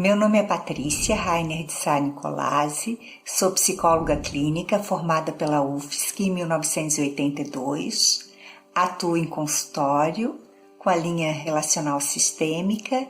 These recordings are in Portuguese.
Meu nome é Patrícia Rainer de Sá Nicolazzi, sou psicóloga clínica formada pela UFSC em 1982, atuo em consultório com a linha relacional sistêmica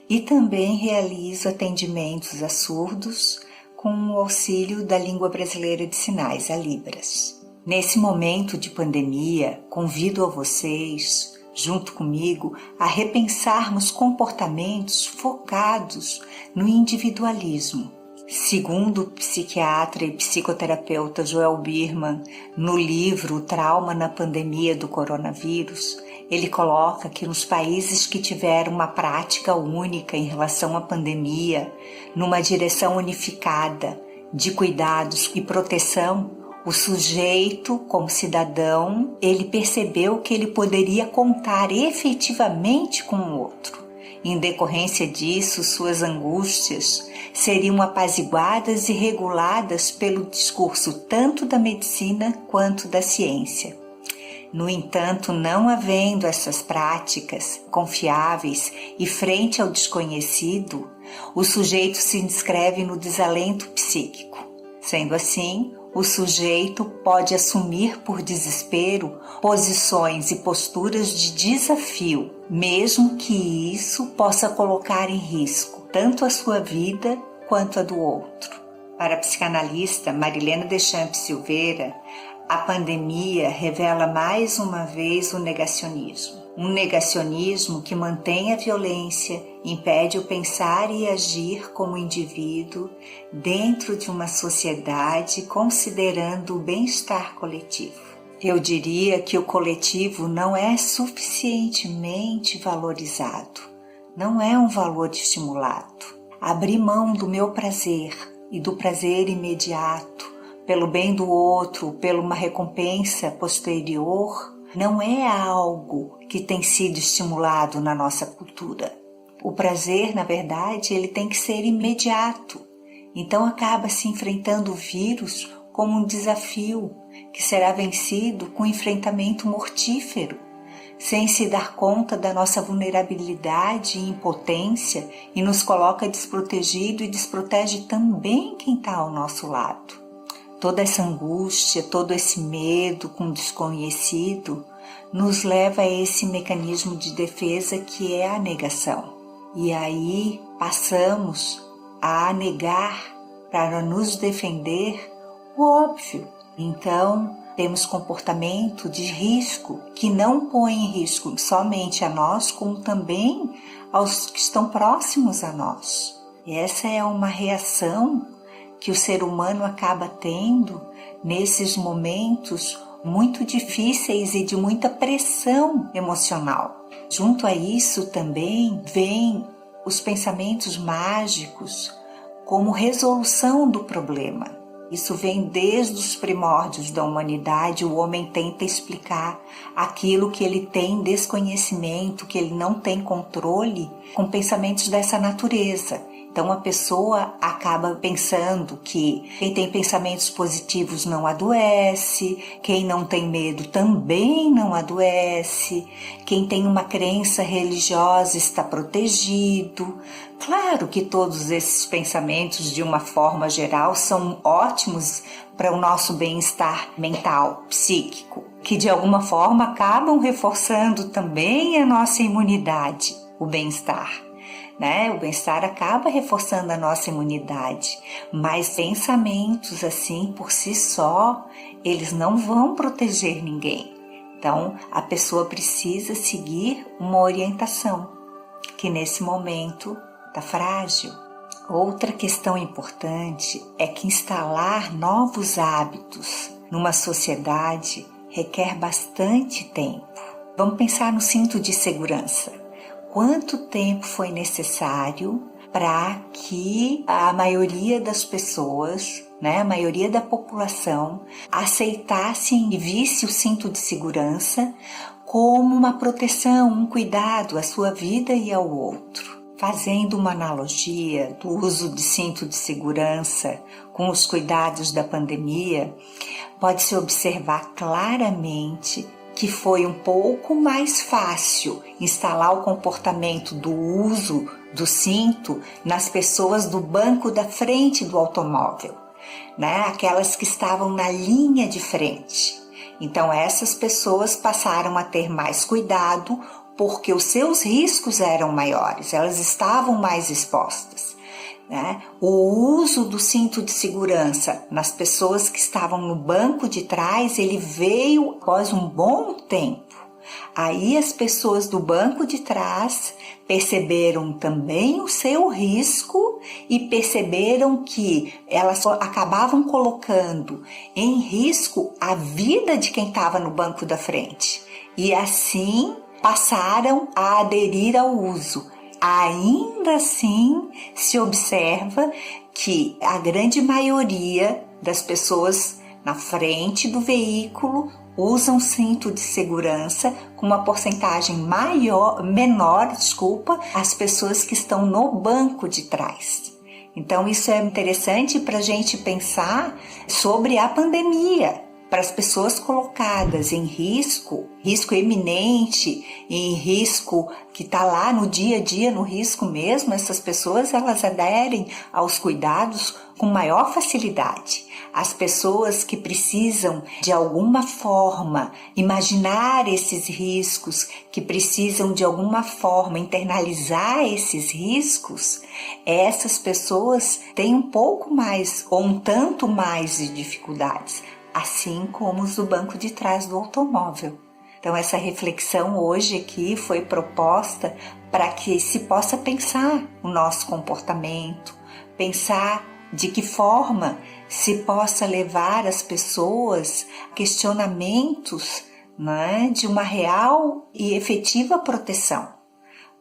e também realizo atendimentos a surdos com o auxílio da língua brasileira de sinais, a Libras. Nesse momento de pandemia, convido a vocês, junto comigo, a repensarmos comportamentos focados no individualismo. Segundo o psiquiatra e psicoterapeuta Joel Birman, no livro O Trauma na Pandemia do Coronavírus, ele coloca que nos países que tiveram uma prática única em relação à pandemia, numa direção unificada de cuidados e proteção, o sujeito, como cidadão, ele percebeu que ele poderia contar efetivamente com o outro. Em decorrência disso, suas angústias seriam apaziguadas e reguladas pelo discurso tanto da medicina quanto da ciência. No entanto, não havendo essas práticas confiáveis e frente ao desconhecido, o sujeito se inscreve no desalento psíquico. Sendo assim, o sujeito pode assumir por desespero posições e posturas de desafio, mesmo que isso possa colocar em risco tanto a sua vida quanto a do outro. Para a psicanalista Marilena Deschamps Silveira, a pandemia revela mais uma vez o negacionismo. Um negacionismo que mantém a violência, impede o pensar e agir como indivíduo dentro de uma sociedade considerando o bem-estar coletivo. Eu diria que o coletivo não é suficientemente valorizado, não é um valor estimulado. Abrir mão do meu prazer e do prazer imediato, pelo bem do outro, pela uma recompensa posterior, não é algo que tem sido estimulado na nossa cultura. O prazer, na verdade, ele tem que ser imediato. Então acaba se enfrentando o vírus como um desafio que será vencido com enfrentamento mortífero, sem se dar conta da nossa vulnerabilidade e impotência e nos coloca desprotegido e desprotege também quem está ao nosso lado. Toda essa angústia, todo esse medo com o desconhecido nos leva a esse mecanismo de defesa que é a negação. E aí passamos a negar para nos defender o óbvio. Então temos comportamento de risco que não põe em risco somente a nós, como também aos que estão próximos a nós. E essa é uma reação que o ser humano acaba tendo nesses momentos muito difíceis e de muita pressão emocional. Junto a isso também vêm os pensamentos mágicos como resolução do problema. Isso vem desde os primórdios da humanidade, o homem tenta explicar aquilo que ele tem desconhecimento, que ele não tem controle, com pensamentos dessa natureza. Então a pessoa acaba pensando que quem tem pensamentos positivos não adoece, quem não tem medo também não adoece, quem tem uma crença religiosa está protegido. Claro que todos esses pensamentos, de uma forma geral, são ótimos para o nosso bem-estar mental, psíquico, que de alguma forma acabam reforçando também a nossa imunidade, o bem-estar. O bem-estar acaba reforçando a nossa imunidade, mas pensamentos assim por si só, eles não vão proteger ninguém. Então a pessoa precisa seguir uma orientação, que nesse momento está frágil. Outra questão importante é que instalar novos hábitos numa sociedade requer bastante tempo. Vamos pensar no cinto de segurança. Quanto tempo foi necessário para que a maioria das pessoas, a maioria da população, aceitassem e visse o cinto de segurança como uma proteção, um cuidado à sua vida e ao outro? Fazendo uma analogia do uso de cinto de segurança com os cuidados da pandemia, pode-se observar claramente que foi um pouco mais fácil instalar o comportamento do uso do cinto nas pessoas do banco da frente do automóvel, né? Aquelas que estavam na linha de frente. Então essas pessoas passaram a ter mais cuidado porque os seus riscos eram maiores, elas estavam mais expostas, né? O uso do cinto de segurança nas pessoas que estavam no banco de trás, ele veio após um bom tempo. Aí as pessoas do banco de trás perceberam também o seu risco e perceberam que elas acabavam colocando em risco a vida de quem estava no banco da frente. E assim passaram a aderir ao uso. Ainda assim, se observa que a grande maioria das pessoas na frente do veículo usam cinto de segurança com uma porcentagem menor, as pessoas que estão no banco de trás. Então isso é interessante para a gente pensar sobre a pandemia, para as pessoas colocadas em risco iminente, em risco que está lá no dia a dia, no risco mesmo, essas pessoas elas aderem aos cuidados com maior facilidade. As pessoas que precisam de alguma forma imaginar esses riscos, que precisam de alguma forma internalizar esses riscos, essas pessoas têm um pouco mais ou um tanto mais de dificuldades, assim como os do banco de trás do automóvel. Então essa reflexão hoje aqui foi proposta para que se possa pensar o nosso comportamento, pensar de que forma se possa levar as pessoas a questionamentos, né, de uma real e efetiva proteção,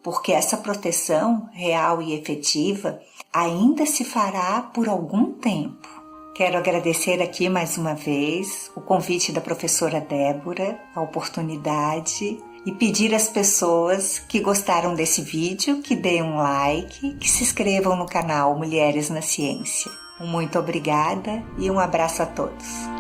porque essa proteção real e efetiva ainda se fará por algum tempo. Quero agradecer aqui mais uma vez o convite da professora Débora, a oportunidade, e pedir às pessoas que gostaram desse vídeo que deem um like, que se inscrevam no canal Mulheres na Ciência. Muito obrigada e um abraço a todos.